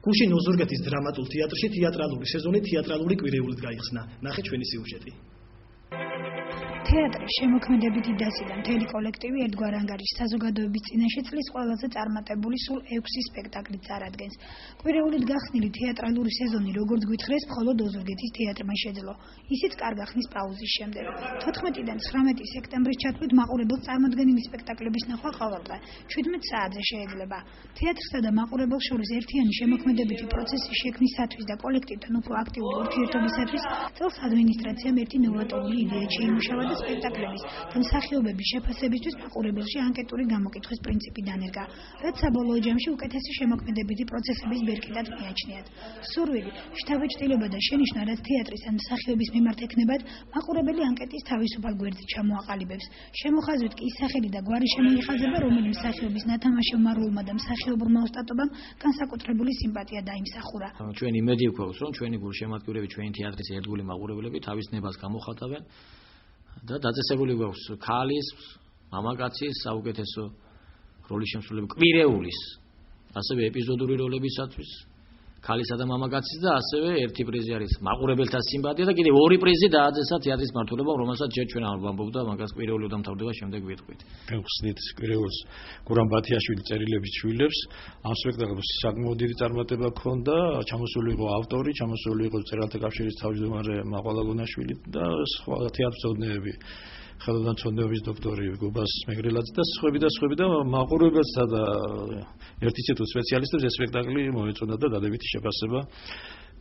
გუშინ ოზურგეთის დრამატულ თეატრში თეატრალური სეზონი თეატრალური კვირეულით გაიხსნა. ნახე ჩვენი სიუჟეტი. თეატრის შემოქმედებითი დასი და მთელი კოლექტივი ერთგვარ ანგარიშს საზოგადოების წინაშე წლის ყველაზე წარმატებული სულ 6 სპექტაკლით წარადგენს. კვირეულით გახსნილი თეატრალური სეზონი, როგორც გვითხრეს, მხოლოდ ოზურგეთის თეატრმა შეძლო. ისიც კარგა ხნის პაუზის შემდეგ. 14-დან 19 სექტემბრის ჩათვლით მაყურებელს წარმოდგენილი სპექტაკლების ნახვა ყოველდღე 17 საათზე შეიძლება. თეატრსა და მაყურებელს შორის ერთიანი შემოქმედებითი პროცესის შექმნისათვის და კოლექტივთან უფრო აქტიური ურთიერთობისათვის წელს ადმინისტრაციამ ერთი ნოვატორული იდეა შეიმუშავა და სპექტაკლების და მსახიობების შეფასებისთვის მაყურებელში ანკეტური გამოკითხვის პრინციპი დანერგა, რაც საბოლოო ჯამში უკეთესი შემოქმედებითი პროცესების ბერკეტად მიაჩნიათ. სურვილი, შთაბეჭდილება და შენიშვნა, რაც თეატრის ან მსახიობის მიმართ ექნებათ, მაყურებელი ანკეტის თავისუფალ გვერდზე ჩამოაყალიბებს. შემოხაზვით კი ის სახელი და გვარი შემოიხაზება, რომელი მსახიობის ნათამაშებმა როლმა და მსახიობურმა ოსტატობამ განსაკუთრებული სიმპათია დაიმსახურა. ჩვენ იმედი გვაქვს, რომ ჩვენი გულშემატკივრები, ჩვენი თეატრის ერთგული მაყურებლები თავის ნებას გამოხატავენ და დაწესებული გვაქვს ქალის, მამაკაცის საუკეთესო როლის შემსრულებელი კვირეულის, ასევე ეპიზოდური როლებისათვის ქალისა და მამაკაცის და ასევე ერთი პრიზი არის მაყურებელთა სიმპათია და კიდევ ორი პრიზი დააძესა თეატრის მმართველობამ, რომელსაც ჯერ ჩვენ ამბობდა, მაგას კვირეული დამთავრდება შემდეგ ვიტყვით. მეხსნით კვირეულს გურამ ბათიაშვილი წერილების შვილებს ამ სპექტაკლს საკმაოდ დიდი წარმატება ჰქონდა, ჩამოსული იყო ავტორი, ჩამოსული იყო წერალთა კავშირის თავმჯდომარე მაყვალა გონაშვილი და სხვა თეატრმცოდნეები. ხელოვნებების დოქტორი გუბას მეგრელაძე და სხვები და მაყურებელსა და ერთ ინსტიტუტის სპეციალისტებს ეს სპექტაკლი მოეწონა და დადებითი შეფასება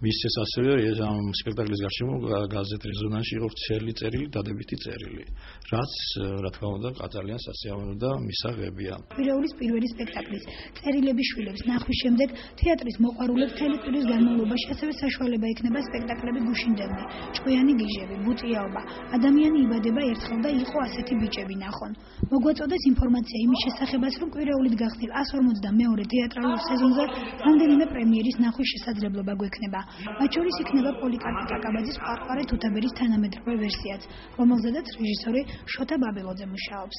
მისცეს ასევე ამ სპექტაკლის გარშემო გაზეთ რეზონანსში იყო ვრცელი წერილი, დადებითი წერილი, რაც რა თქმა უნდა ძალიან სასიამოვნო და მისაღებია. კვირეულის პირველი სპექტაკლის წერილების შვილებს ნახვის შემდეგ თეატრის მოყვარულებს მთელი კვირის განმავლობაში ასევე საშუალება ექნება სპექტაკლები გუშინდელნი, ჭკვიანი გიჟები, ბუტიაობა, ადამიანი იბადება ერთხელ და იყო ასეთი ბიჭები ნახონ. მოგვაწოდეს ინფორმაცია იმის შესახებაც, რომ კვირეულით გახსნილ 152 თეატრალურ სეზონზე რამდენიმე პრემიერის ნახვის შესაძლებლობა გვექნება. მათ შორის იქნება პოლიკარპი კაკაბაძის ყვარყვარე თუთაბერის თანამედროვე ვერსიაც, რომელზედაც რეჟისორი შოთა ბაბილოძე მუშაობს.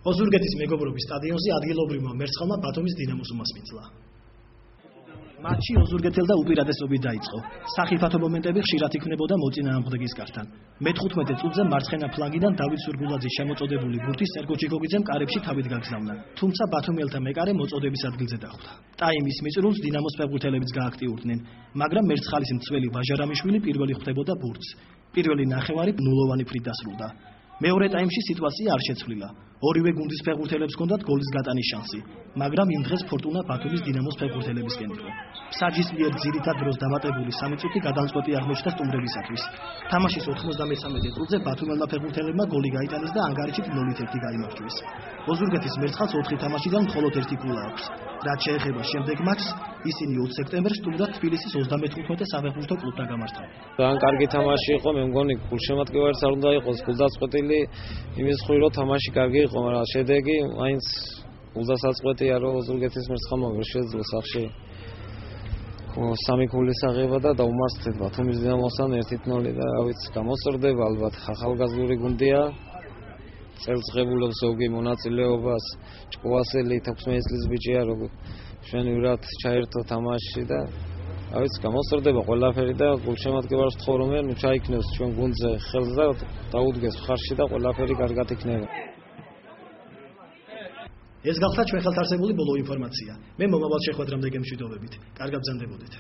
ოზურგეთის მეგობრობის სტადიონზე ადგილობრივმა მერცხალმა ბათუმის დინამოს უმასპინძლა. მატჩი ოზურგეთელ და უპირატესობით დაიწყო. სახიფათო მომენტები ხშირად იქნებოდა მოწინააღმდეგის კართან. მე-15 წუთზე მარცხენა ფლანგიდან დავით სურგულაძის შემოწოდებული ბურთი სერგო ჯიგოგიძემ კარებში თავით გაგზავნა. თუმცა ბათუმელთა მეკარე მოწოდების ადგილზე დახვდა. ტაიმის მიწურულს დინამოს ფეხბურთელებიც გააქტიურდნენ, მაგრამ მერცხალის მცველი ვაჟარამიშვილი პირველი ხვდებოდა ბურთს. პირველი ნახევარი ნულოვანი ფრით დასრულდა. მეორე ტაიმში სიტუაცია არ შეცვლილა. ორივე გუნდის ფეხბურთელებს ჰქონდათ გოლის გატანის შანსი, მაგრამ იმ დღეს ფორტუნა ბათუმის დინამოს ფეხბურთელებისკენ იყო. ფსაჯის მიერ ძირითად დროს დამატებული 3 წუთი გადამწყვეტი აღმოჩნდა სტუმრებისათვის. თამაშის 93 წუთზე ბათუმელმა ფეხბურთელებმა გოლი გაიტანეს და ანგარიშით 0-1 გაიმარჯვეს. ოზურგეთის მერცხალს 4 თამაშიდან მხოლოდ 1 გოლა აქვს. რაც შეეხება შემდეგ მატჩს, ისინი 20 სექტემბერს სტუმრად თბილისის 35 საფეხბურთო კლუბთან გამართავენ. ძალიან კარგი თამაში იყო, მე მგონი გულშემატკივარიც არ უნდა იყოს, გულდაწყვეტილი იმის ხვი რომ თამაში კარგი იყო, მაგრამ შედეგი მაინც გულდასაწყვეტია, რომ ოზურგეთის მერცხალმა ვერ შეძლო სახში 3 გოლის აღება და დაუმარცხეთ ბათუმის დინამოსთან 1-0 და რა ვიცი, გამოსწორდება ალბათ ახალგაზრდული გუნდია. წელს ღებულობს ზოგი მონაწილეობას, ჭკუასელი 16 წლის ბიჭია, როგორ ჩვენურად ჩაერთო თამაშში და რა ვიცი, გამოსწორდება ყველაფერი და გულშემატკივარს ვთხოვ, რომ ჩაიქნევს ჩვენ გუნდზე ხელს და დაუდგეს მხარში და ყველაფერი კარგად იქნება. ეს გახდა ჩვენ ხელთ არსებული ბოლო ინფორმაცია. მე მომავალ შეხვედრამდე გემშვიდობებით. კარგად ბრძანდებოდეთ.